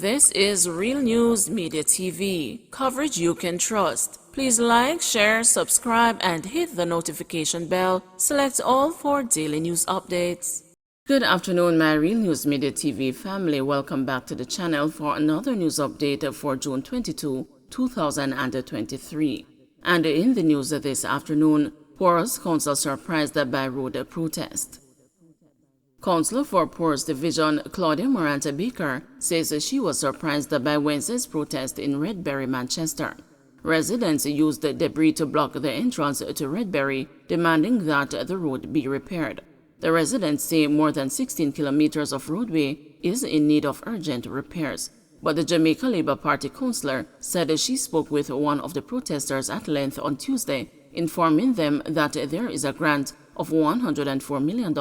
This is Real News Media TV, coverage you can trust. Please like, share, subscribe, and hit the notification bell. Select all for daily news updates. Good afternoon, my Real News Media TV family. Welcome back to the channel for another news update for June 22, 2023. And in the news this afternoon, Poor's Council surprised by road protest. Councillor for Poor's Division Claudia Moranta Baker says she was surprised by Wednesday's protest in Redbury, Manchester. Residents used debris to block the entrance to Redbury, demanding that the road be repaired. The residents say more than 16 kilometers of roadway is in need of urgent repairs. But the Jamaica Labour Party councillor said she spoke with one of the protesters at length on Tuesday, informing them that there is a grant of $104 million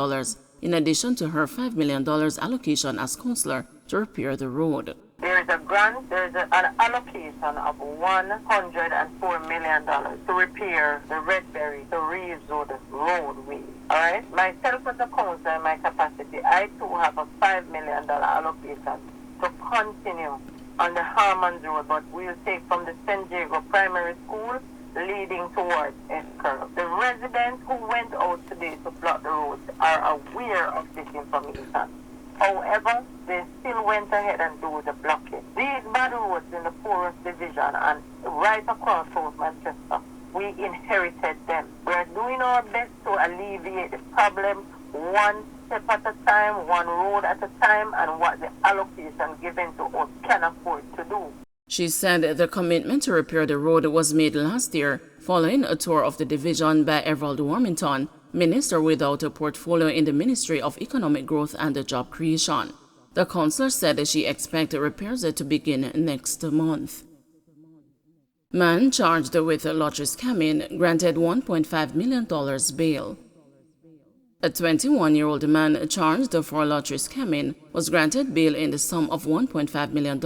in addition to her $5 million allocation as councillor to repair the road. There is a grant, there is an allocation of $104 million to repair the Redbury to Reeves Road roadway. Alright? Myself as a councillor in my capacity, I too have a $5 million allocation to continue on the Harmons Road, but we'll take from the St. Diego Primary School leading towards S-Curve. The residents who went out today to block the roads are aware of this information. However, they still went ahead and do the blocking. These bad roads in the poorest division and right across South Manchester, we inherited them. We are doing our best to alleviate the problem one step at a time, one road at a time, and what the allocation given to us can afford to do. She said the commitment to repair the road was made last year following a tour of the division by Everald Warmington, minister without a portfolio in the Ministry of Economic Growth and Job Creation. The councillor said she expects repairs to begin next month. Man charged with lottery scamming granted $1.5 million bail. A 21-year-old man charged for lottery scamming was granted bail in the sum of $1.5 million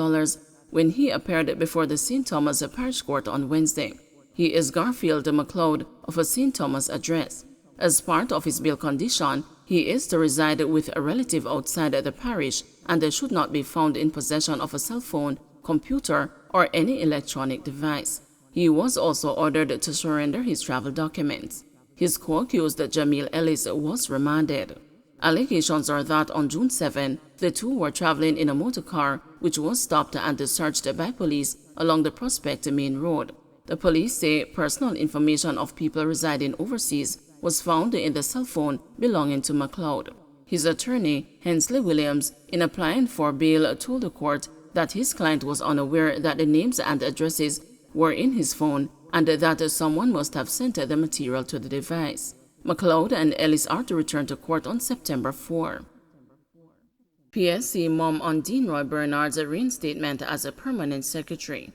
when he appeared before the St. Thomas Parish Court on Wednesday. He is Garfield McLeod of a St. Thomas address. As part of his bail condition, he is to reside with a relative outside the parish and should not be found in possession of a cell phone, computer, or any electronic device. He was also ordered to surrender his travel documents. His co-accused Jamil Ellis was remanded. Allegations are that on June 7, the two were traveling in a motor car which was stopped and searched by police along the Prospect Main Road. The police say personal information of people residing overseas was found in the cell phone belonging to McLeod. His attorney, Hensley Williams, in applying for bail, told the court that his client was unaware that the names and addresses were in his phone and that someone must have sent the material to the device. McLeod and Ellis are to return to court on September 4. PSC mom on Dean Roy Bernard's reinstatement as a permanent secretary.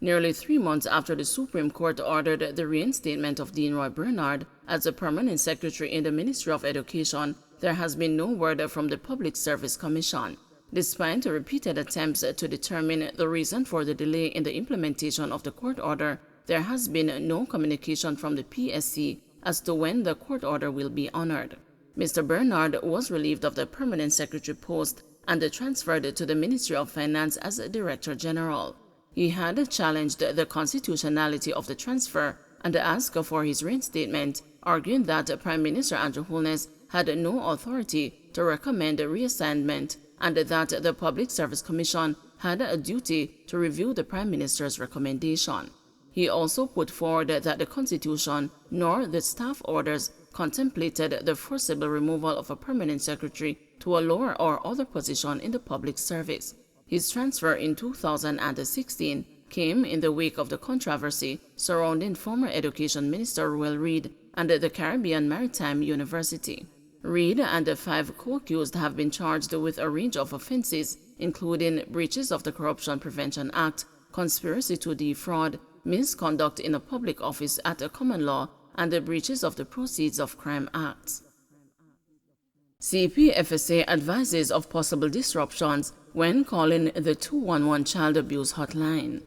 Nearly 3 months after the Supreme Court ordered the reinstatement of Dean Roy Bernard as a permanent secretary in the Ministry of Education, there has been no word from the Public Service Commission. Despite repeated attempts to determine the reason for the delay in the implementation of the court order, there has been no communication from the PSC as to when the court order will be honored. Mr. Bernard was relieved of the permanent secretary post and transferred to the Ministry of Finance as Director General. He had challenged the constitutionality of the transfer and asked for his reinstatement, arguing that Prime Minister Andrew Holness had no authority to recommend reassignment and that the Public Service Commission had a duty to review the Prime Minister's recommendation. He also put forward that the Constitution nor the staff orders contemplated the forcible removal of a permanent secretary to a lower or other position in the public service. His transfer in 2016 came in the wake of the controversy surrounding former Education Minister Ruel Reid and the Caribbean Maritime University. Reid and the 5 co-accused have been charged with a range of offenses, including breaches of the Corruption Prevention Act, conspiracy to defraud, misconduct in a public office at a common law, and the breaches of the Proceeds of Crime Acts. CPFSA advises of possible disruptions when calling the 211 child abuse hotline.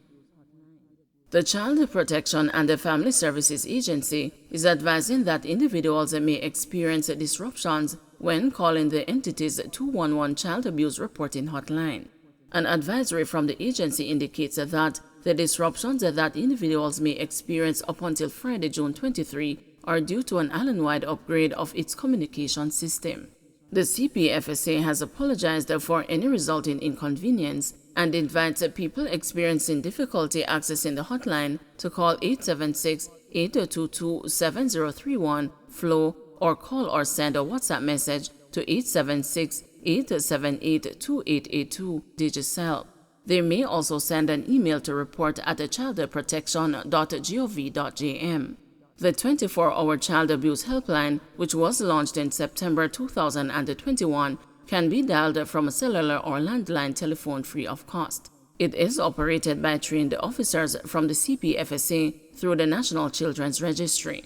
The Child Protection and the Family Services Agency is advising that individuals may experience disruptions when calling the entity's 211 child abuse reporting hotline. An advisory from the agency indicates that the disruptions that individuals may experience up until Friday, June 23, are due to an island-wide upgrade of its communication system. The CPFSA has apologized for any resulting inconvenience and invites people experiencing difficulty accessing the hotline to call 876-822-7031 FLOW or call or send a WhatsApp message to 876-878-2882 Digicel. They may also send an email to report@childprotection.gov.jm. The 24-hour child abuse helpline, which was launched in September 2021, can be dialed from a cellular or landline telephone free of cost. It is operated by trained officers from the CPFSA through the National Children's Registry.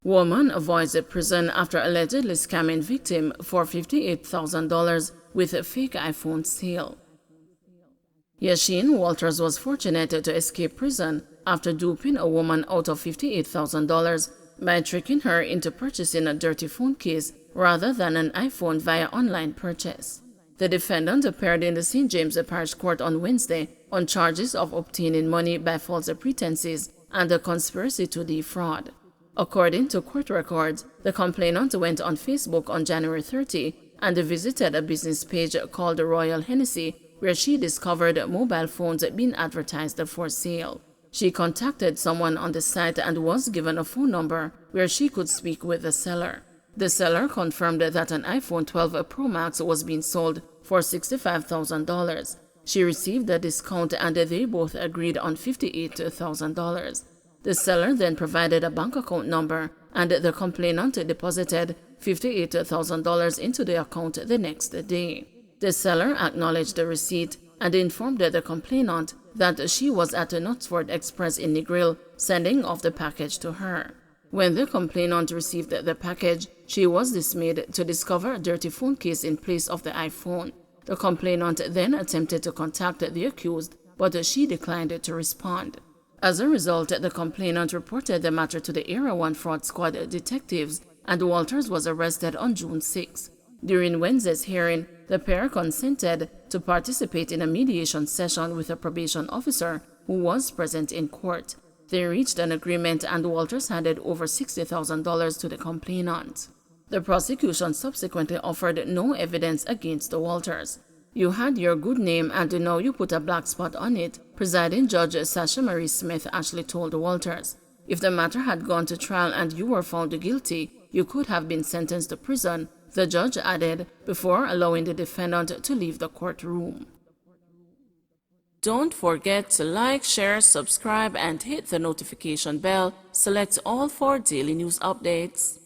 Woman avoids prison after allegedly scamming victim for $58,000 with a fake iPhone sale. Yasheen Walters was fortunate to escape prison after duping a woman out of $58,000 by tricking her into purchasing a dirty phone case rather than an iPhone via online purchase. The defendant appeared in the St. James Parish Court on Wednesday on charges of obtaining money by false pretenses and a conspiracy to defraud. According to court records, the complainant went on Facebook on January 30 and visited a business page called Royal Hennessy, where she discovered mobile phones being advertised for sale. She contacted someone on the site and was given a phone number where she could speak with the seller. The seller confirmed that an iPhone 12 Pro Max was being sold for $65,000. She received a discount and they both agreed on $58,000. The seller then provided a bank account number and the complainant deposited $58,000 into the account the next day. The seller acknowledged the receipt and informed the complainant that she was at the Knutsford Express in Negril sending off the package to her. When the complainant received the package, she was dismayed to discover a dirty phone case in place of the iPhone. The complainant then attempted to contact the accused, but she declined to respond. As a result, the complainant reported the matter to the Area 1 Fraud Squad detectives, and Walters was arrested on June 6. During Wednesday's hearing, the pair consented to participate in a mediation session with a probation officer who was present in court. They reached an agreement and Walters handed over $60,000 to the complainant. The prosecution subsequently offered no evidence against the Walters. "You had your good name and now you put a black spot on it," presiding Judge Sasha Marie Smith Ashley told Walters. "If the matter had gone to trial and you were found guilty, you could have been sentenced to prison," the judge added before allowing the defendant to leave the courtroom. Don't forget to like, share, subscribe, and hit the notification bell. Select all for daily news updates.